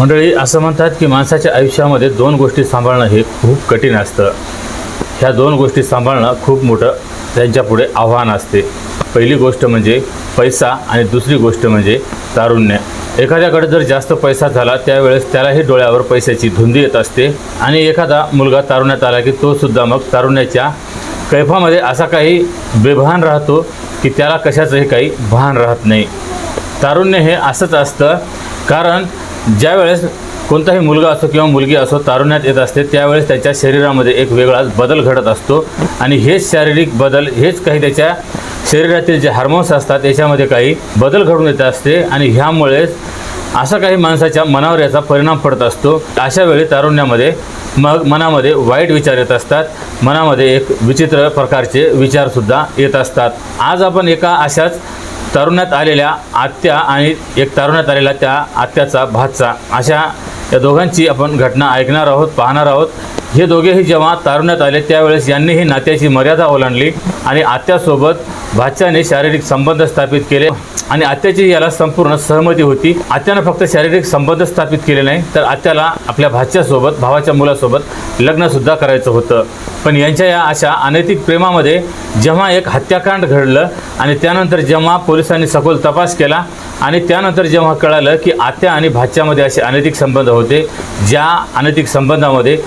मंडळी, असं म्हणतात की माणसाच्या आयुष्यामध्ये दोन गोष्टी सांभाळणं हे खूप कठीण असतं. ह्या दोन गोष्टी सांभाळणं खूप मोठं त्यांच्यापुढे आव्हान असते. पहिली गोष्ट म्हणजे पैसा आणि दुसरी गोष्ट म्हणजे तारुण्य. एखाद्याकडे जर जास्त पैसा झाला त्यावेळेस त्यालाही डोळ्यावर पैशाची धुंदी येत असते आणि एखादा मुलगा तारुण्यात आला की तो सुद्धा मग तारुण्याच्या कैफामध्ये असा काही बेभान राहतो की त्याला कशाचंही काही भान राहत नाही. तारुण्य हे असंच असतं, कारण ज्यावेळेस कोणताही मुलगा असो किंवा मुलगी असो तारुण्यात येत असते त्यावेळेस त्याच्या शरीरामध्ये एक वेगळाच बदल घडत असतो आणि हेच शारीरिक बदल, हेच काही त्याच्या शरीरातील जे हार्मोन्स असतात याच्यामध्ये काही बदल घडून येत असते आणि ह्यामुळेच असा काही माणसाच्या मनावर याचा परिणाम पडत असतो. अशा वेळी तारुण्यामध्ये मग मनामध्ये वाईट विचार येत असतात, मनामध्ये एक विचित्र प्रकारचे विचारसुद्धा येत असतात. आज आपण एका अशाच तारुण्यात आलेल्या आत्या आणि एक तारुण्यात आलेला त्या आत्याचा भाचा, अशा या दोघांची आपण घटना ऐकणार आहोत, पाहणार आहोत. हे दोघेही जेव्हा तारुण्यात आले त्यावेळेस यांनीही नात्याची मर्यादा ओलांडली आणि आत्यासोबत भाच्याने शारीरिक संबंध स्थापित केले आणि आत्याची याला संपूर्ण सहमती होती. आत्यानं फक्त शारीरिक संबंध स्थापित केले नाही तर आत्याला आपल्या भाच्यासोबत, भावाच्या मुलासोबत लग्नसुद्धा करायचं होतं. पण यांच्या या अशा अनैतिक प्रेमामध्ये जेव्हा एक हत्याकांड घडलं आणि त्यानंतर जेव्हा पोलिसांनी सखोल तपास केला आणि त्यानंतर जेव्हा कळालं की आत्या आणि भाच्यामध्ये असे अनैतिक संबंध होते, ज्या अनैतिक संबंधामध्ये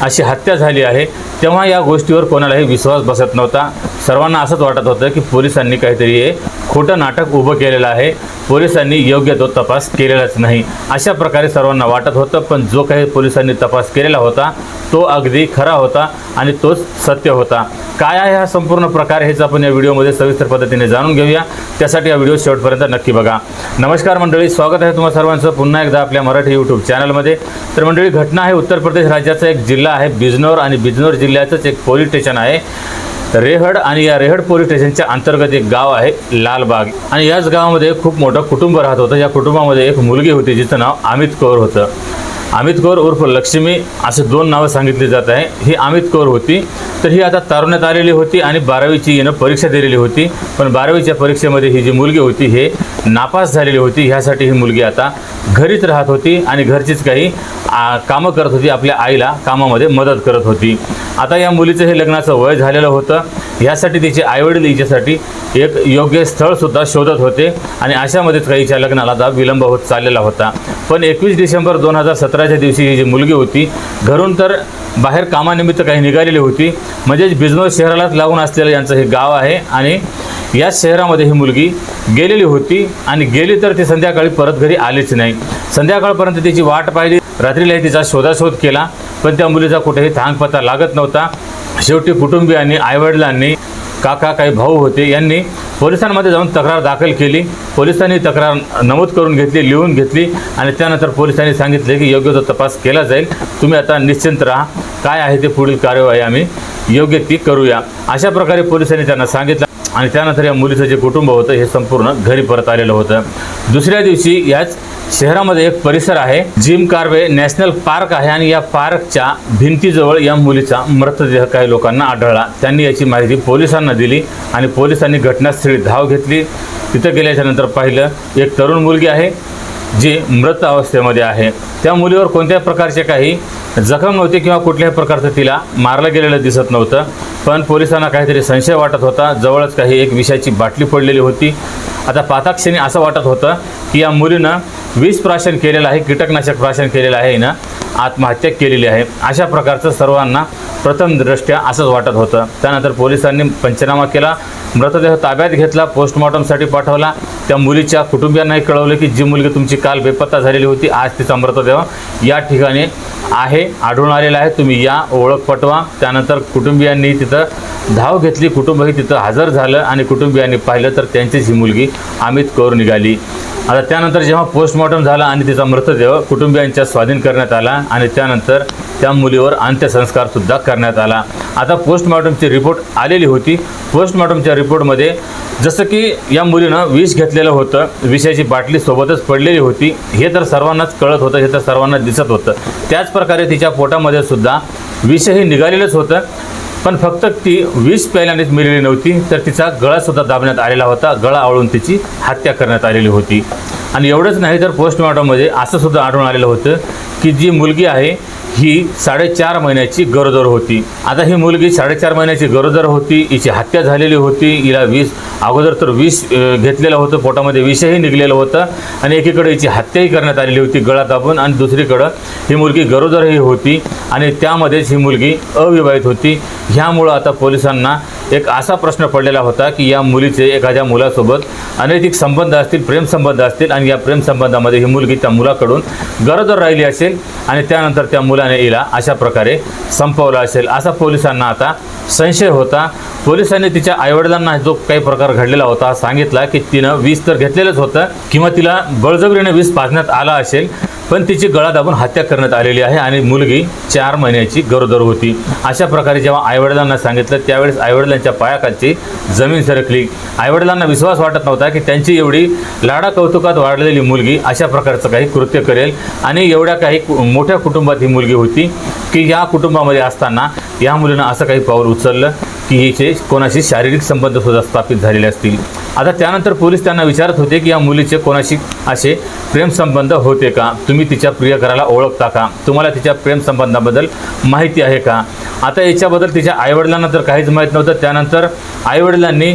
अशी हत्या झाली आहे, तेव्हा या गोष्टीवर कोणालाही विश्वास बसत नव्हता. सर्वांना असंच वाटत होतं की पोलिसांनी काहीतरी हे खोटं नाटक उभं केलेलं आहे, पोलिसांनी योग्य तो तपास केलेलाच नाही, अशा प्रकारे सर्वांना वाटत होतं. पण जो काही पोलिसांनी तपास केलेला होता तो अगदी खरा होता आणि तोच सत्य होता. काय आहे हा संपूर्ण प्रकार हेच आपण या व्हिडिओमध्ये सविस्तर पद्धतीने जाणून घेऊया. त्यासाठी हा व्हिडिओ शेवटपर्यंत नक्की बघा. नमस्कार मंडळी, स्वागत आहे तुम्हा सर्वांचं पुन्हा एकदा आपल्या मराठी यूट्यूब चॅनलमध्ये. तर मंडळी, घटना आहे उत्तर प्रदेश राज्याचा एक जिल्हा आहे बिजनौर आणि बिजनौर जिल्ह्याचंच एक पोलीस स्टेशन आहे रेहड आणि या रेहड पोलीस स्टेशनच्या अंतर्गत एक गाव आहे लालबाग आणि याच गावामध्ये खूप मोठं कुटुंब राहत होतं. या कुटुंबामध्ये एक मुलगी होती जिचं नाव अमित कौर होतं. अमित कौर उर्फ लक्ष्मी असे दोन नावं सांगितली जात आहे. ही अमित कौर होती तर ही आता तारुण्यात आलेली होती आणि 12वीची हिनं परीक्षा दिलेली होती. पण 12वीच्या परीक्षेमध्ये ही जी मुलगी होती हे नापास झालेली होती. ह्यासाठी ही मुलगी आता घरीच राहत होती आणि घरचीच काही कामं करत होती, आपल्या आईला कामामध्ये मदत करत होती. आता या मुलीचं हे लग्नाचं वय झालेलं होतं. ह्यासाठी तिचे आईवडील हिच्यासाठी एक योग्य स्थळसुद्धा शोधत होते आणि अशामध्येच काही हिच्या लग्नाला आता विलंब होत चाललेला होता. पण 21 डिसेंबर 2017च्या दिवशी ही जी मुलगी होती घरून तर बाहेर कामानिमित्त काही निघालेली होती. म्हणजेच बिजनौर शहरालाच लागून असलेलं यांचं हे गाव आहे आणि याच शहरामध्ये ही मुलगी गेलेली होती आणि गेली तर ती संध्याकाळी परत घरी आलीच नाही. संध्याकाळपर्यंत तिची वाट पाहिली, रात्रीलाही तिचा शोधाशोध केला पण त्या मुलीचा कुठेही थांगपत्ता लागत नव्हता. शेवटी कुटुंबियांनी, आईवडिलांनी, काका, काही भाऊ होते, यांनी पोलिसांमध्ये जाऊन तक्रार दाखल केली. पोलिसांनी तक्रार नमूद करून घेतली, लिहून घेतली आणि त्यानंतर पोलिसांनी सांगितले की योग्य तो तपास केला जाईल, तुम्ही आता निश्चिंत राहा, काय आहे ते पुढील कार्यवाही आम्ही योग्य ती करूया, अशा प्रकारे पोलिसांनी त्यांना सांगितलं. आणि त्यानंतर या मुलीचं जे कुटुंब होतं हे संपूर्ण घरी परत आलेलं होतं. दुसऱ्या दिवशी याच शहरामध्ये एक परिसर आहे, जिम कार्वे नॅशनल पार्क आहे आणि या पार्कच्या भिंतीजवळ या मुलीचा मृतदेह काही लोकांना आढळला. त्यांनी याची माहिती पोलिसांना दिली आणि पोलिसांनी घटनास्थळी धाव घेतली. तिथं गेल्याच्या नंतर पाहिलं एक तरुण मुलगी आहे जी मृत अवस्थेमध्ये आहे. त्या मुलीवर कोणत्याही प्रकारचे काही जखम नव्हती किंवा कुठल्याही प्रकारचं तिला मारलं गेलेलं दिसत नव्हतं. पण पोलिसांना काहीतरी संशय वाटत होता. जवळच काही एक विषाची बाटली पडलेली होती. आता पाहताक्षणी असं वाटत होतं की या मुलीनं विष प्राशन केलेलं आहे, कीटकनाशक प्राशन केलेलं आहे, हिनं आत्महत्या केलेली आहे, अशा प्रकारचं सर्वांना प्रथमदृष्ट्या असंच वाटत होतं. त्यानंतर पोलिसांनी पंचनामा केला, मृतदेह ताब्यात घेतला, पोस्टमॉर्टमसाठी पाठवला. त्या मुलीच्या कुटुंबियांनाही कळवलं की जी मुलगी तुमची काल बेपत्ता झालेली होती आज तिचा मृतदेह या ठिकाणी आहे, आढळून आलेला आहे, तुम्ही या, ओळख पटवा. त्यानंतर कुटुंबियांनी तिथं धाव घेतली, कुटुंबही तिथं हजर झालं आणि कुटुंबियांनी पाहिलं तर त्यांचीच ही मुलगी अमित कौर निघाली. आता त्यानंतर जेव्हा पोस्टमॉर्टम झाला आणि तिचा मृतदेह कुटुंबियांच्या स्वाधीन करण्यात आला आणि त्यानंतर त्या मुलीवर अंत्यसंस्कारसुद्धा करण्यात आला. आता पोस्टमॉर्टमची रिपोर्ट आलेली होती. पोस्टमॉर्टमच्या रिपोर्टमध्ये जसं की या मुलीनं विष घेतलेलं होतं, विषाची बाटली सोबतच पडलेली होती, हे तर सर्वांनाच कळत होतं, हे तर सर्वांना दिसत होतं. त्याच प्रकारे तिच्या पोटामध्ये सुद्धा विषही निघालेलंच होतं. पण फक्त ती विष प्यायल्यानेच मेलेली नव्हती, तर तिचा गळासुद्धा दाबण्यात आलेला होता, गळा आवळून तिची हत्या करण्यात आलेली होती. आणि एवढंच नाही तर पोस्टमॉर्टममध्ये असं सुद्धा आढळून आलेलं होतं की जी मुलगी आहे ही 4.5 महिन्याची गरोदर होती. आता ही मुलगी 4.5 महिन्याची गरोदर होती, हिची हत्या झालेली होती, हिला अगोदर तर विष घेतलेलं होतं, पोटामध्ये विषही निघलेलं होतं आणि एकीकडे हिची हत्याही करण्यात आलेली होती गळा दाबून, आणि दुसरीकडं ही मुलगी गरोदरही होती आणि त्यामध्येच ही मुलगी अविवाहित होती. ह्यामुळं आता पोलिसांना एक असा प्रश्न पडलेला होता की या मुलीचे एखाद्या मुलासोबत अनैतिक संबंध असतील, प्रेमसंबंध असतील आणि या प्रेमसंबंधामध्ये ही मुलगी त्या मुलाकडून गरोदर राहिली असेल आणि त्यानंतर त्या मुलाने हिला अशा प्रकारे संपवलं असेल, असा पोलिसांना आता संशय होता. पोलिसांनी तिच्या आईवडिलांना जो काही प्रकार घडलेला होता सांगितला की तिनं विष तर घेतलेलंच होतं किंवा तिला बळजबरीने विष पाजण्यात आला असेल, पण तिची गळा दाबून हत्या करण्यात आलेली आहे आणि मुलगी 4 महिन्याची गरोदर होती. अशा प्रकारे जेव्हा आईवडिलांना सांगितलं त्यावेळेस आईवडिलांच्या पायाखालची जमीन सरकली. आईवडिलांना विश्वास वाटत नव्हता की त्यांची एवढी लाडा कौतुकात वाढलेली मुलगी अशा प्रकारचं काही कृत्य करेल, आणि एवढ्या काही मोठ्या कुटुंबात ही मुलगी होती की या कुटुंबामध्ये असताना या मुलीनं असं काही पाऊल उचललं की हिचे कोणाशी शारीरिक संबंध सुद्धा स्थापित झालेले असतील. आता त्यानंतर पोलीस त्यांना विचारत होते की या मुलीचे कोणाशी असे प्रेमसंबंध होते का, तुम्ही तिच्या प्रियकराला ओळखता का, तुम्हाला तिच्या प्रेमसंबंधाबद्दल माहिती आहे का. आता याच्याबद्दल तिच्या आईवडिलांना तर काहीच माहीत नव्हतं. त्यानंतर आईवडिलांनी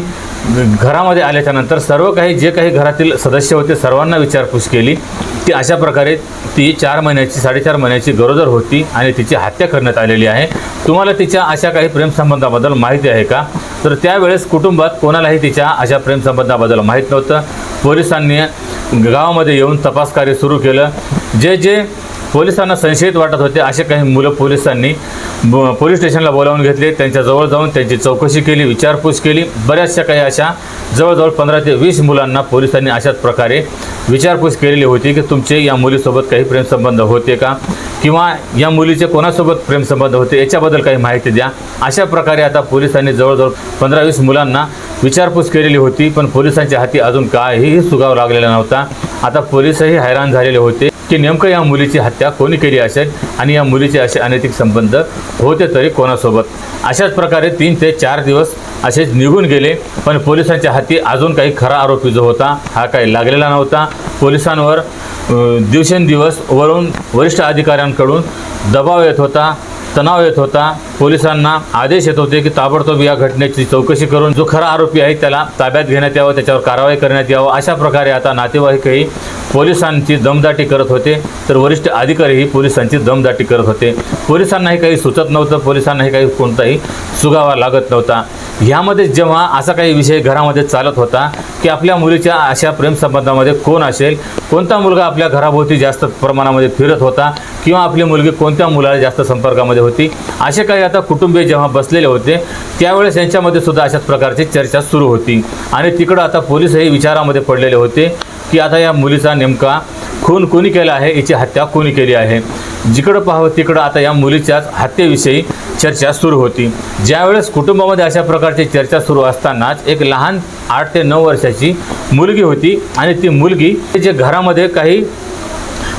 घरामध्ये आल्याच्यानंतर सर्व काही जे काही घरातील सदस्य होते सर्वांना विचारपूस केली की अशा प्रकारे ती 4 महिन्याची 4.5 महिन्याची गरोदर होती आणि तिची हत्या करण्यात आलेली आहे, तुम्हाला तिच्या अशा काही प्रेमसंबंधाबद्दल माहिती आहे का. तर त्यावेळेस कुटुंबात कोणालाही तिच्या अशा प्रेमसंबंधाबद्दल माहीत नव्हतं. पोलिसांनी गावामध्ये येऊन तपास कार्य सुरू केलं. जे पोलिसांना संशयित वाटत होते असे काही मुलं पोलिसांनी पोलीस स्टेशनला बोलावून घेतले, त्यांच्याजवळ जाऊन त्यांची चौकशी केली, विचारपूस केली. बऱ्याचशा काही अशा जवळजवळ 15 ते 20 मुलांना पोलिसांनी अशाच प्रकारे विचारपूस केलेली होती की तुमचे या मुलीसोबत काही प्रेमसंबंध होते का, किंवा या मुलीचे कोणासोबत प्रेमसंबंध होते याच्याबद्दल काही माहिती द्या. अशा प्रकारे आता पोलिसांनी जवळजवळ 15-20 मुलांना विचारपूस केलेली होती, पण पोलिसांच्या हाती अजून काहीही सुगाव लागलेला नव्हता. आता पोलीसही हैराण झालेले होते की नेमकं या मुलीची हत्या कोणी केली असेल आणि या मुलीचे असे अनैतिक संबंध होते तरी कोणासोबत. अशाच प्रकारे 3 ते 4 दिवस असेच निघून गेले, पण पोलिसांच्या हाती अजून काही खरा आरोपी जो होता हा काही लागलेला नव्हता. पोलिसांवर दिवसेंदिवस वरून वरिष्ठ अधिकाऱ्यांकडून दबाव येत होता, तणाव येत होता. पोलिसांना आदेश येत होते की ताबडतोब या घटनेची चौकशी करून जो खरा आरोपी आहे त्याला ताब्यात घेण्यात यावं, त्याच्यावर कारवाई करण्यात यावं. अशा प्रकारे आता नातेवाईकही पोलिसांची दमदाटी करत होते, तर वरिष्ठ अधिकारीही पोलिसांची दमदाटी करत होते. पोलिसांनाही काही सुचत नव्हतं, पोलिसांनाही काही कोणताही सुगावा लागत नव्हता. ह्यामध्ये जेव्हा असा काही विषय घरामध्ये चालत होता की आपल्या मुलीच्या अशा प्रेमसंबंधामध्ये कोण असेल, कोणता मुलगा आपल्या घराभोवती जास्त प्रमाणामध्ये फिरत होता, किंवा आपली मुलगी कोणत्या मुलाला जास्त संपर्कामध्ये होती, असे काही आता कुटुंबीय जेव्हा बसलेले होते त्यावेळेस यांच्यामध्ये सुद्धा अशाच प्रकारची चर्चा सुरू होती. आणि तिकडं आता पोलीसही विचारामध्ये पडलेले होते की आता या मुलीचा नेमका खून कोणी केला आहे, हिची हत्या कोणी केली आहे. जिकडं पाहावं तिकडं आता या मुलीच्याच हत्येविषयी चर्चा सुरू होती. ज्यावेळेस कुटुंबामध्ये अशा प्रकारची चर्चा सुरू असतानाच एक लहान 8 ते 9 वर्षाची मुलगी होती, आणि ती मुलगी जे घरामध्ये काही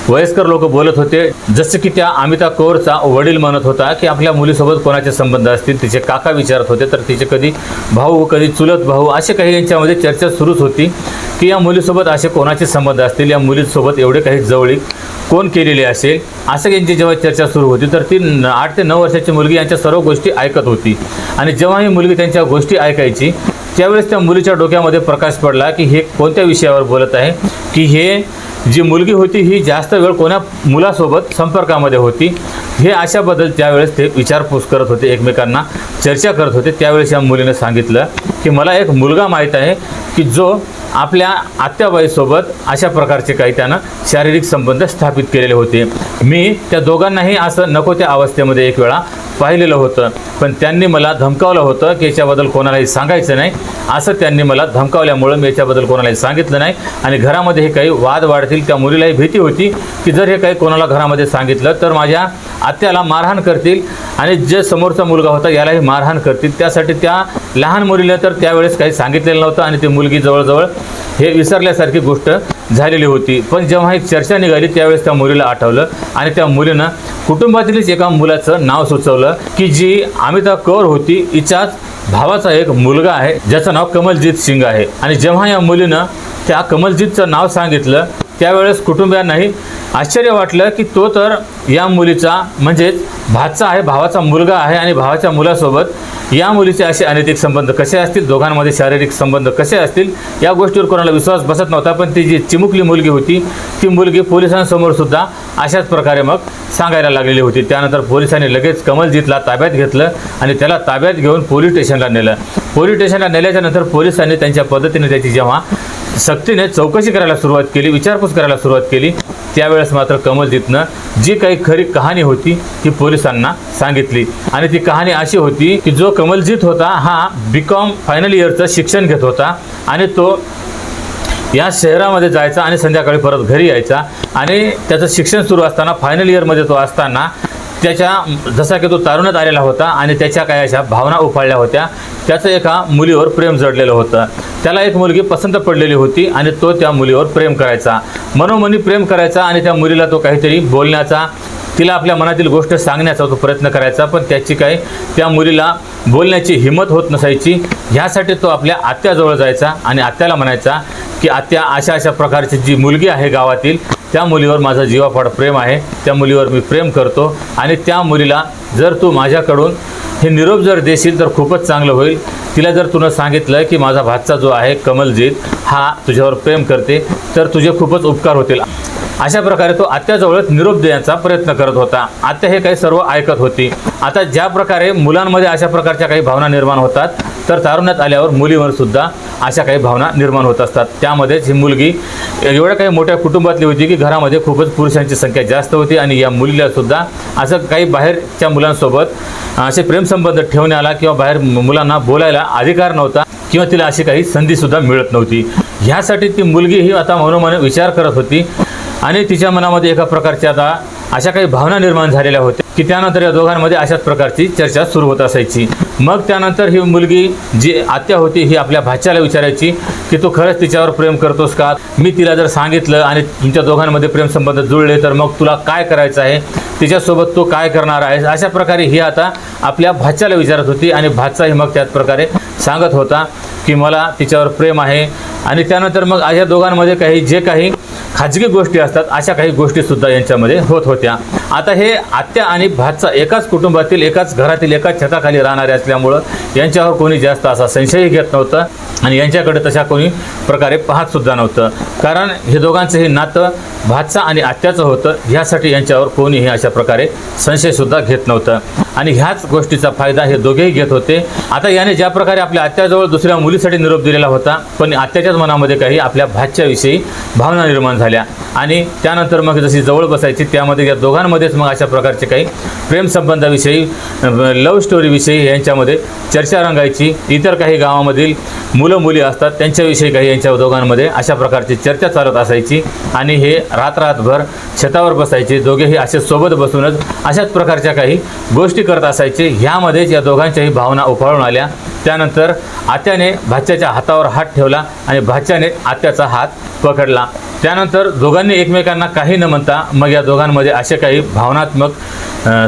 वयस्कर लोक बोलत होते, जसे की त्या अमिता कौरचा वडील म्हणत होता की आपल्या मुलीसोबत कोणाचे संबंध असतील. तिचे काका विचारत होते, तर तिचे कधी भाऊ, कधी चुलत भाऊ, असे काही यांच्यामध्ये चर्चा सुरूच होती की या मुलीसोबत असे कोणाचे संबंध असतील, या मुलीसोबत एवढे काही जवळीक कोण केलेली असेल, असं यांची जेव्हा चर्चा सुरू होती तर ती 8 ते 9 वर्षाची मुलगी यांच्या सर्व गोष्टी ऐकत होती. आणि जेव्हा ही मुलगी त्यांच्या गोष्टी ऐकायची त्यावेळेस त्या मुलीच्या डोक्यामध्ये प्रकाश पडला की हे कोणत्या विषयावर बोलत आहे, की हे जी मुलगी होती ही जास्त वेळ कोणा मुलासोबत संपर्कामध्ये होती. हे अशाबद्दल त्यावेळेस ते विचारपूस करत होते, एकमेकांना चर्चा करत होते. त्यावेळेस या मुलीने सांगितलं की मला एक मुलगा माहीत आहे की जो आपल्या आत्याबाईसोबत अशा प्रकारचे काही त्यानं शारीरिक संबंध स्थापित केलेले होते. मी त्या दोघांनाही असं नको त्या अवस्थेमध्ये एक वेळा पाहिलेलं होतं, पण त्यांनी मला धमकावलं होतं की याच्याबद्दल कोणालाही सांगायचं नाही, असं त्यांनी मला धमकावल्यामुळं मी याच्याबद्दल कोणालाही सांगितलं नाही. आणि घरामध्ये हे काही वाद वाढतील, त्या मुलीलाही भीती होती की जर हे काही कोणाला घरामध्ये सांगितलं तर माझ्या आत्याला मारहाण करतील आणि जे समोरचा मुलगा होता यालाही मारहाण करतील. त्यासाठी त्या लहान मुलीला तर त्यावेळेस काही सांगितलेलं नव्हतं आणि ती मुलगी जवळजवळ हे विसरल्यासारखी गोष्ट झालेली होती. पण जेव्हा एक चर्चा निघाली त्यावेळेस त्या मुलीला आठवलं आणि त्या मुलीनं कुटुंबातीलच एका मुलाचं नाव सुचवलं सांगितलं की जी अमिता कौर होती हिच्याच भावाचा एक मुलगा आहे ज्याचं नाव कमलजीत सिंग आहे। आणि जेव्हा या मुलीनं त्या कमलजीतचं नाव सांगितलं त्यावेळेस कुटुंबियांनाही आश्चर्य वाटलं की तो तर या मुलीचा म्हणजेच भाचा आहे, भावाचा मुलगा आहे आणि भावाच्या मुलासोबत या मुलीचे असे अनैतिक संबंध कसे असतील, दोघांमध्ये शारीरिक संबंध कसे असतील या गोष्टीवर कोणाला विश्वास बसत नव्हता। पण ती जी चिमुकली मुलगी होती ती मुलगी पोलिसांसमोर सुद्धा अशाच प्रकारे मग सांगायला लागलेली होती। त्यानंतर पोलिसांनी लगेच कमलजीतला ताब्यात घेतलं आणि त्याला ताब्यात घेऊन पोलीस स्टेशनला नेलं। पोलीस स्टेशनला नेल्याच्या नंतर पोलिसांनी त्यांच्या पद्धतीने त्याची जेव्हा सक्तीने चौकशी करायला सुरुवात केली, विचारपूस करायला सुरुवात केली, त्यावेळेस मात्र कमलजीतनं जी काही खरी कहाणी होती ती पोलिसांना सांगितली। आणि ती कहाणी अशी होती की जो कमलजीत होता हा BCom फायनल इयरचं शिक्षण घेत होता आणि तो या शहरामध्ये जायचा आणि संध्याकाळी परत घरी यायचा। आणि त्याचं शिक्षण सुरू असताना फायनल इयरमध्ये तो असताना त्याच्या जसा की तो तारुण्यात आलेला होता आणि त्याच्या काही अशा भावना उफाळल्या होत्या। त्याचं एका मुलीवर प्रेम जडलेलं होतं, त्याला एक मुलगी पसंत पडलेली होती आणि तो त्या मुलीवर प्रेम करायचा, मनोमनी प्रेम करायचा आणि त्या मुलीला तो काहीतरी बोलण्याचा, तिला आपल्या मनातील गोष्ट सांगण्याचा तो प्रयत्न करायचा। पण त्याची काही त्या मुलीला बोलण्याची हिंमत होत नसायची। ह्यासाठी तो आपल्या आत्याजवळ जायचा आणि आत्याला म्हणायचा की आत्या अशा अशा प्रकारची जी मुलगी आहे गावातील त्या मुलीवर माझं जीवापाड प्रेम आहे, त्या मुलीवर मी प्रेम करतो आणि त्या मुलीला जर तू माझ्याकडून हे निरोप जर देशील तर खूपच चांगलं होईल। तिला जर तुला सांगितलं की माझा भाचा जो आहे कमलजीत हा तुझ्यावर प्रेम करते तर तुझे खूपच उपकार होतील, अशा प्रकारे तो आत्याजवळच निरोप देण्याचा प्रयत्न करत होता। आत्या हे काही सर्व ऐकत होती। आता ज्या प्रकारे मुलांमध्ये अशा प्रकारच्या काही भावना निर्माण होतात तर तारुण्यात आल्यावर मुलीवर सुद्धा अशा काही भावना निर्माण होत असतात। त्यामध्येच ही मुलगी एवढ्या काही मोठ्या कुटुंबातली होती की घरामध्ये खूपच पुरुषांची संख्या जास्त होती आणि या मुलीला सुद्धा असं काही बाहेरच्या मुलांसोबत असे प्रेमसंबंध ठेवण्याला किंवा बाहेर मुलांना बोलायला अधिकार नव्हता किंवा तिला अशी काही संधीसुद्धा मिळत नव्हती। ह्यासाठी ती मुलगी ही आता मनोमन विचार करत होती आणि तिच्या मनामध्ये एका प्रकारच्या आता अशा काही भावना निर्माण झालेल्या होत्या की त्यानंतर या दोघांमध्ये अशाच प्रकारची चर्चा सुरू होत असायची। मग त्यानंतर ही मुलगी जी आत्या होती ही आपल्या भाच्याला विचारायची की तू खरंच तिच्यावर प्रेम करतोस का, मी तिला जर सांगितलं आणि तुमच्या दोघांमध्ये प्रेमसंबंध जुळले तर मग तुला काय करायचं आहे, तिच्यासोबत तू काय करणार आहेस, अशा प्रकारे ही आता आपल्या भाच्याला विचारत होती। आणि भाचाही मग त्याच प्रकारे सांगत होता की मला तिच्यावर प्रेम आहे। आणि त्यानंतर मग अशा दोघांमध्ये काही जे काही खाजगी गोष्टी असतात अशा काही गोष्टीसुद्धा यांच्यामध्ये होत होत्या। आता हे आत्या आणि भाचा एकाच कुटुंबातील एकाच घरातील एकाच छताखाली राहणारे असल्यामुळं यांच्यावर कोणी जास्त असा संशयही घेत नव्हतं आणि यांच्याकडे तशा कोणी प्रकारे पाहतसुद्धा नव्हतं, कारण हे दोघांचं हे नातं भाचा आणि आत्याचं होतं। ह्यासाठी यांच्यावर कोणीही अशा प्रकारे संशयसुद्धा घेत नव्हतं आणि ह्याच गोष्टीचा फायदा हे दोघेही घेत होते। आता याने ज्या प्रकारे आपल्या आत्याजवळ दुसऱ्या मुलीसाठी निरोप दिलेला होता पण आत्याच्याच मनामध्ये काही आपल्या भाच्याविषयी भावना निर्माण झाल्या आणि त्यानंतर मग जशी जवळ बसायची त्यामध्ये या दोघांमध्येच मग अशा प्रकारचे काही प्रेमसंबंधाविषयी, लव्ह स्टोरीविषयी यांच्यामध्ये चर्चा रंगायची। इतर काही गावामधील मुलं मुली असतात त्यांच्याविषयी काही यांच्या दोघांमध्ये अशा प्रकारची चर्चा चालत असायची आणि हे रात्रभर छतावर बसायचे दोघेही असे सोबत बसूनच अशाच प्रकारच्या काही गोष्टी करत असायचे। ह्यामध्येच या दोघांच्याही भावना उफाळून आल्या। त्यानंतर आत्याने भाच्याच्या हातावर हात ठेवला आणि भाच्याने आत्याचा हात पकडला। त्यानंतर दोघांनी एकमेकांना काही न म्हणता मग या दोघांमध्ये असे काही भावनात्मक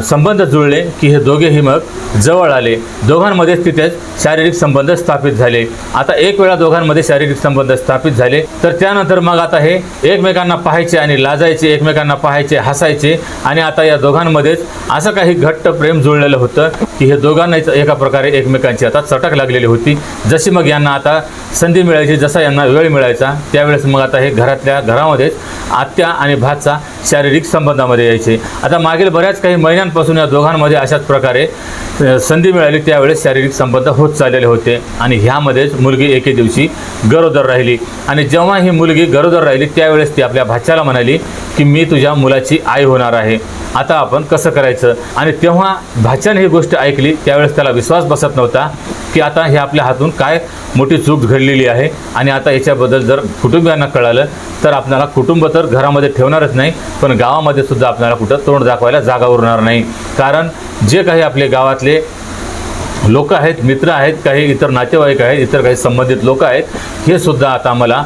संबंध जुळले की हे दोघेही मग जवळ आले। दोघांमध्ये तिथेच शारीरिक संबंध स्थापित झाले। आता एक वेळा दोघांमध्ये शारीरिक संबंध स्थापित झाले तर त्यानंतर मग आता हे एकमेकांना पाहायचे आणि लाजायचे, एकमेकांना पाहायचे, हसायचे आणि आता या दोघांमध्येच असं काही घट्ट प्रेम जुळलेलं होतं की हे दोघांनाच एका प्रकारे एकमेकांची आता चटक लागलेली होती। जशी मग यांना आता संधी मिळायची, जसा यांना वेळ मिळायचा त्यावेळेस मग आता हे घरामध्येच आत्या आणि भाचा शारीरिक संबंधामध्ये यायचे। आता मागील बऱ्याच काही महिन्यांपासून या दोघांमध्ये अशाच प्रकारे संधी मिळाली त्यावेळेस शारीरिक संबंध होत चाललेले होते आणि ह्यामध्येच मुलगी एके दिवशी गरोदर राहिली आणि जेव्हा ही मुलगी गरोदर राहिली त्यावेळेस ती आपल्या भाच्याला म्हणाली की मी तुझ्या मुलाची आई होणार आहे, आता आपण कसं करायचं। आणि तेव्हा भाच्याने ही गोष्ट ऐकली त्यावेळेस त्याला विश्वास बसत नव्हता की आता हे आपल्या हातून काय मोठी चूक घडलेली आहे आणि आता याच्याबद्दल जर कुटुंबियांना कळालं तर आपल्याला कुटुंब तर घरामध्ये ठेवणारच नाही पण गावामध्ये सुद्धा आपल्याला कुठं तोंड दाखवायला जागा उरणार नाही, कारण जे काही आपले गावातले लोक आहेत, मित्र आहेत, काही इतर नातेवाईक आहेत, इतर काही संबंधित लोक आहेत, हे सुद्धा आता मला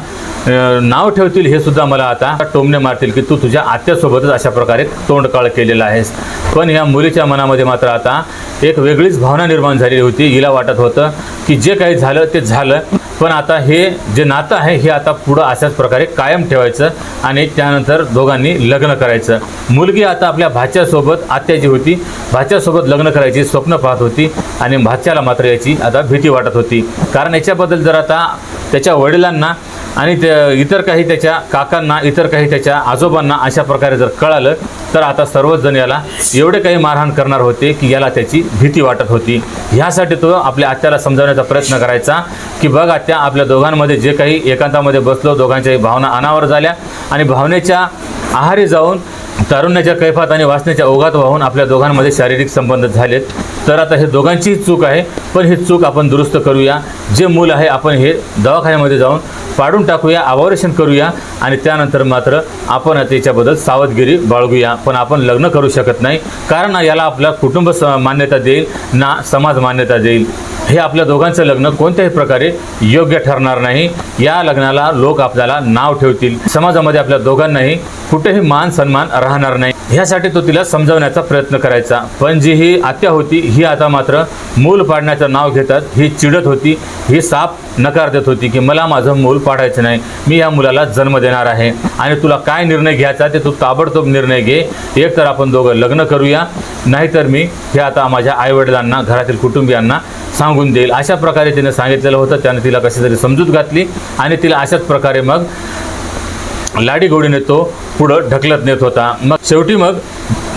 नाव ठेवतील हे सुद्धा मला आता टोमणे मारतील की तू तुझ्या आत्यासोबतच अशा प्रकारे तोंडकाळ केलेला आहेस. पण या मुलीच्या मनामध्ये मात्र आता एक वेगळीच भावना निर्माण झालेली होती. हिला वाटत होतं की जे काही झालं ते झालं, पण आता हे जे नातं आहे हे आता पुढं अशाच प्रकारे कायम ठेवायचं आणि त्यानंतर दोघांनी लग्न करायचं. मुलगी आता आपल्या भाच्यासोबत, आत्या जी होती भाच्यासोबत लग्न करायची स्वप्न पाहत होती आणि भाच्याला मात्र याची आता भीती वाटत होती. कारण याच्याबद्दल जर आता त्याच्या वडिलांना आणि इतर काही त्याच्या काकांना, इतर काही त्याच्या आजोबांना अशा प्रकारे जर कळालं तर आता सर्वच जण याला एवढे काही मारहाण करणार होते की याला त्याची भीती वाटत होती. ह्यासाठी तो आपल्या आत्याला समजावण्याचा प्रयत्न करायचा की बघ आत्या, आपल्या दोघांमध्ये जे काही एकांतामध्ये बसलो, दोघांच्याही भावना अनावर झाल्या आणि भावनेच्या आहारी जाऊन तारुण्याच्या कैफात आणि वासनेच्या ओघात वाहून आपल्या दोघांमध्ये शारीरिक संबंध झालेत. तर आता हे दोघांचीही चूक आहे, पण ही चूक आपण दुरुस्त करूया. जे मूल आहे आपण हे दवाखान्यामध्ये जाऊन पाडून टाकूया, अबॉर्शन करूया आणि त्यानंतर मात्र आपण त्याच्याबद्दल सावधगिरी बाळगूया. पण आपण लग्न करू शकत नाही, कारण याला आपला कुटुंब मान्यता देईल ना समाज मान्यता देईल. हे आपल्या दोघांचं लग्न कोणत्याही प्रकारे योग्य ठरणार नाही. या लग्नाला लोक आपल्याला नाव ठेवतील, समाजामध्ये आपल्या दोघांनाही कुठेही मान सन्मान राहणार नाही. ह्यासाठी तो तिला समजावण्याचा प्रयत्न करायचा. पण जी ही आत्या होती ही आता मात्र मूल पाडण्याचं नाव घेतात ही चिडत होती. ही साफ नकार देत होती की मला माझं मूल पाडायचं नाही, मी या मुलाला जन्म देणार आहे आणि तुला काय निर्णय घ्यायचा ते तू ताबडतोब निर्णय घे. एक तर आपण दोघं लग्न करूया, नाहीतर मी हे आता माझ्या आईवडिलांना, घरातील कुटुंबियांना सांगून देईल. अशा प्रकारे तिने सांगितलेलं होतं. त्याने तिला कशी तरी समजूत घातली आणि तिला अशाच प्रकारे मग लाडीगोडीने तो पुढं ढकलत नेत होता. मग शेवटी मग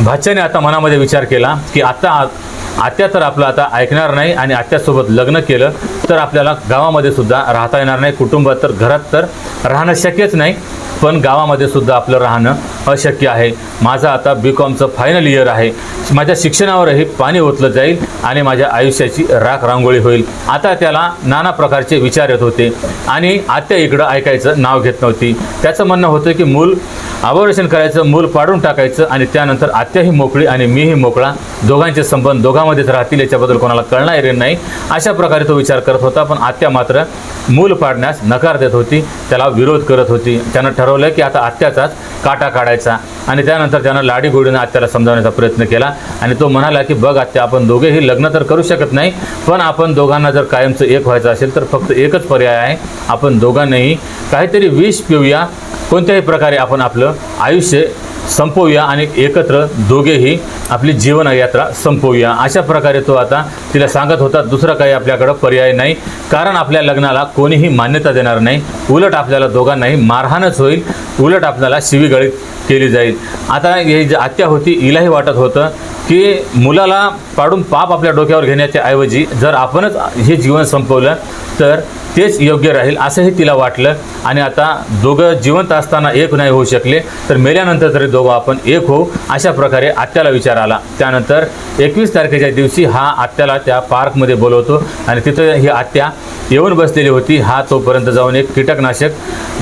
भाच्याने आता मनामध्ये विचार केला की आत्या तर आपलं आता ऐकणार नाही आणि आत्यासोबत लग्न केलं तर आपल्याला गावामध्ये सुद्धा राहता येणार नाही. कुटुंबात तर, घरात तर राहणं शक्यच नाही, पण गावामध्ये सुद्धा आपलं राहणं अशक्य आहे. माझं आता BCOMचं फायनल इयर आहे. माझ्या शिक्षणावरही पाणी ओतलं जाईल आणि माझ्या आयुष्याची राख रांगोळी होईल. आता त्याला नाना प्रकारचे विचार येत होते आणि आत्या इकडं ऐकायचं नाव घेत नव्हती. त्याचं म्हणणं होतं की मूल अबॉर्शन करायचं, मूल पाडून टाकायचं आणि त्यानंतर आत्याही मोकळी आणि मीही मोकळा, दोघांचे संबंध दोघांमध्येच राहतील, याच्याबद्दल कोणाला कळणार नाही. अशा प्रकारे तो विचार करत होता. पण आत्या मात्र मूल पाडण्यास नकार देत होती, त्याला विरोध करत होती. त्यानं ठरवलं की आता आत्याचाच काटा काढायचा आणि त्यानंतर त्यानं लाडीगोडीनं आत्याला समजावण्याचा प्रयत्न केला आणि तो म्हणाला की बघ आत्या, आपण दोघेही लग्न तर करू शकत नाही, पण आपण दोघांना जर कायमचं एक व्हायचं असेल तर फक्त एकच पर्याय आहे, आपण दोघांनाही काहीतरी विष पिऊया, कोणत्याही प्रकारे आपण आपलं आयुष्य संपवूया आणि एकत्र दोघेही आपली जीवन यात्रा संपवूया. अशा प्रकारे तो आता तिला सांगत होता. दुसरा काही आपल्याकडं पर्याय नाही, कारण आपल्या लग्नाला कोणीही मान्यता देणार नाही, उलट आपल्याला दोघांनाही मारहाणच होईल, उलट आपल्याला शिवीगाळी केली जाईल. आता ही जी आत्या होती हिलाही वाटत होतं की मुलाला पाडून पाप आपल्या डोक्यावर घेण्याच्या ऐवजी जर आपणच हे जीवन संपवलं तर तेच योग्य राहील असंही तिला वाटलं. आणि आता दोघं जिवंत असताना एक नाही होऊ शकले तर मेल्यानंतर तरी दोघं आपण एक होऊ, अशा प्रकारे आत्याला विचार आला. त्यानंतर 21 तारखेच्या दिवशी हा आत्याला त्या पार्कमध्ये बोलवतो आणि तिथं ही आत्या येऊन बसलेली होती. हा तोपर्यंत जाऊन एक कीटकनाशक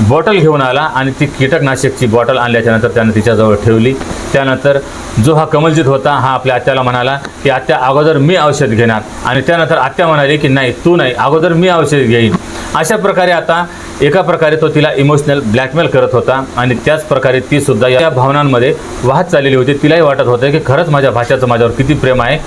बॉटल घेऊन आला आणि ती कीटकनाशकची बॉटल आणल्याच्यानंतर त्यानं तिच्याजवळ ठेवली. त्यानंतर जो हा कमलजीत होता हा आपल्या आत्याला म्हणाला की आत्या, अगोदर मी औषध घेणार. आणि त्यानंतर आत्या म्हणाली की नाही, तू नाही, अगोदर मी औषध घेईन. अशा प्रकारे आता एका प्रकारे तो तिला इमोशनल ब्लॅकमेल करत होता आणि त्याच प्रकारे ती सुद्धा या भावनांमध्ये वाहत चाललेली होती. तिलाही वाटत होतं की खरंच माझ्या भाच्याचं माझ्यावर किती प्रेम आहे.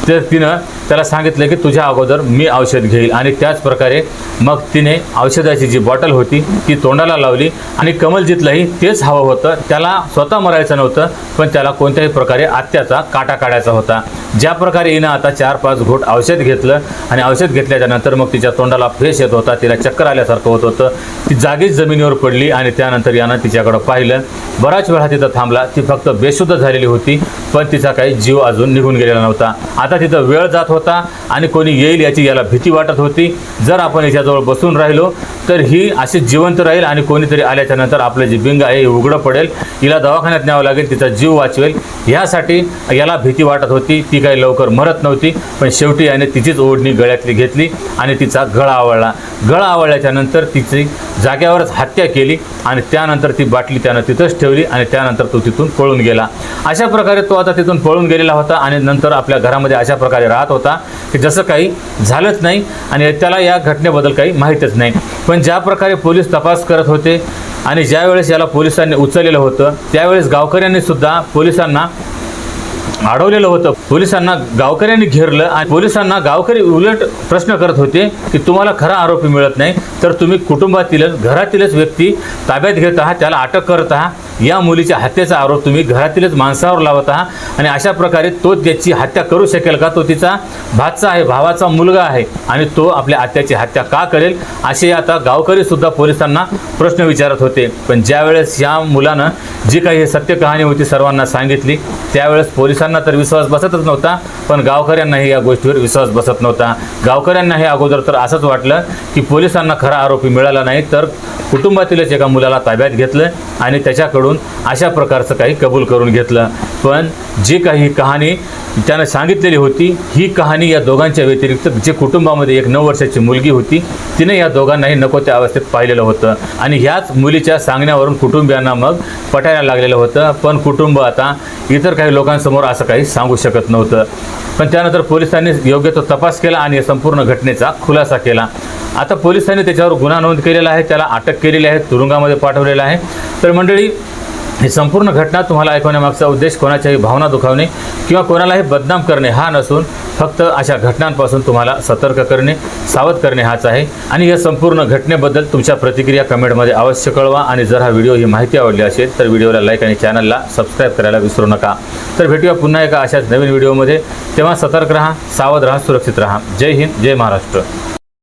तर तिनं त्याला सांगितलं की तुझ्या अगोदर मी औषध घेईल आणि त्याच प्रकारे मग तिने औषधाची जी बॉटल होती ती तोंडाला लावली आणि कमलजीतलाही तेच हवं होतं. त्याला स्वतः मरायचं नव्हतं, पण त्याला कोणत्याही प्रकारे आत्याचा काटा काढायचा होता. ज्या प्रकारे हिनं आता 4-5 घोट औषध घेतलं आणि औषध घेतल्याच्या नंतर मग तिच्या तोंडाला फेस येत होता, तिला चक्कर आल्यासारखं होत होतं. ती जागीच जमिनीवर पडली आणि त्यानंतर यानं तिच्याकडं पाहिलं. बराच वेळा तिथं थांबला. ती फक्त बेशुद्ध झालेली होती, पण तिचा काही जीव अजून निघून गेलेला नव्हता. आता तिथं वेळ जात होता आणि कोणी येईल याची याला भीती वाटत होती. जर आपण याच्याजवळ बसून राहिलो तर ही अशी जिवंत राहील आणि कोणीतरी आल्याच्या नंतर आपलं जी बिंग आहे हे उघडं पडेल, हिला दवाखान्यात न्यावं लागेल, तिचा जीव वाचवेल. ह्यासाठी याला भीती वाटत होती. ती काही लवकर मरत नव्हती, पण शेवटी याने तिचीच ओढणी गळ्यातली घेतली आणि तिचा गळा आवळला. गळा आवळल्याच्या नंतर तिची जाग्यावरच हत्या केली आणि त्यानंतर ती बाटली त्यानं तिथंच ठेवली आणि त्यानंतर तो तिथून पळून गेला. अशा प्रकारे तो आता तिथून पळून गेलेला होता आणि नंतर आपल्या घरामध्ये अशा प्रकारे राहत होता की जसं काही झालंच नाही आणि त्याला या घटनेबद्दल काही माहीतच नाही. पण ज्या प्रकारे पोलीस तपास करत होते आणि ज्यावेळेस याला पोलिसांनी उचललेलं होतं त्यावेळेस गावकऱ्यांनी सुद्धा पोलिसांना अडवलेलं होतं. पोलिसांना गावकऱ्यांनी घेरलं आणि पोलिसांना गावकरी उलट प्रश्न करत होते की तुम्हाला खरा आरोपी मिळत नाही तर तुम्ही कुटुंबातीलच घरातीलच व्यक्ती ताब्यात घेत आहात, त्याला अटक करत आहात. या मुलीच्या हत्येचा आरोप तुम्ही घरातीलच माणसावर लावत आहात आणि अशा प्रकारे तो त्याची हत्या करू शकेल का? तो तिचा भाचा आहे, भावाचा मुलगा आहे आणि तो आपल्या आत्याची हत्या का करेल? असे आता गावकरी सुद्धा पोलिसांना प्रश्न विचारत होते. पण ज्यावेळेस या मुलानं जी काही सत्य कहाणी होती सर्वांना सांगितली त्यावेळेस पोलिसांना तर विश्वास बसतच नव्हता, पण गावकऱ्यांनाही या गोष्टीवर विश्वास बसत नव्हता. गावकऱ्यांना हे अगोदर तर असंच वाटलं की पोलिसांना खरा आरोपी मिळाला नाही तर कुटुंबातीलच एका मुलाला ताब्यात घेतलं आणि त्याच्याकडून अशा प्रकारचं काही कबूल करून घेतलं. पण जी काही कहाणी त्यानं सांगितलेली होती ही कहाणी या दोघांच्या व्यतिरिक्त जे कुटुंबामध्ये एक 9 वर्षाची मुलगी होती तिने या दोघांनाही नको त्या अवस्थेत पाहिलेलं होतं आणि ह्याच मुलीच्या सांगण्यावरून कुटुंबियांना मग पटायला लागलेलं होतं. पण कुटुंब आता इतर काही लोकांसमोर असं काही सांगू शकत नव्हतं. पण त्यानंतर पोलिसांनी योग्य तो तपास केला आणि या संपूर्ण घटनेचा खुलासा केला. आता पोलिसांनी त्याच्यावर गुन्हा नोंद केलेला आहे, त्याला अटक केलेली आहे, तुरुंगामध्ये पाठवलेलं आहे. तर मंडळी ही संपूर्ण घटना तुम्हाला ऐकवण्यामागचा उद्देश कोणाच्याही भावना दुखावणे किंवा कोणालाही बदनाम करणे हा नसून फक्त अशा घटनांपासून तुम्हाला सतर्क करणे, सावध करणे हाच आहे. आणि या संपूर्ण घटनेबद्दल तुमच्या प्रतिक्रिया कमेंटमध्ये अवश्य कळवा आणि जर हा व्हिडिओ ही माहिती आवडली असेल तर व्हिडिओला लाईक आणि चॅनलला सबस्क्राईब करायला विसरू नका. तर भेटूया पुन्हा एका अशाच नवीन व्हिडिओमध्ये. तेव्हा सतर्क राहा, सावध राहा, सुरक्षित राहा. जय हिंद, जय महाराष्ट्र.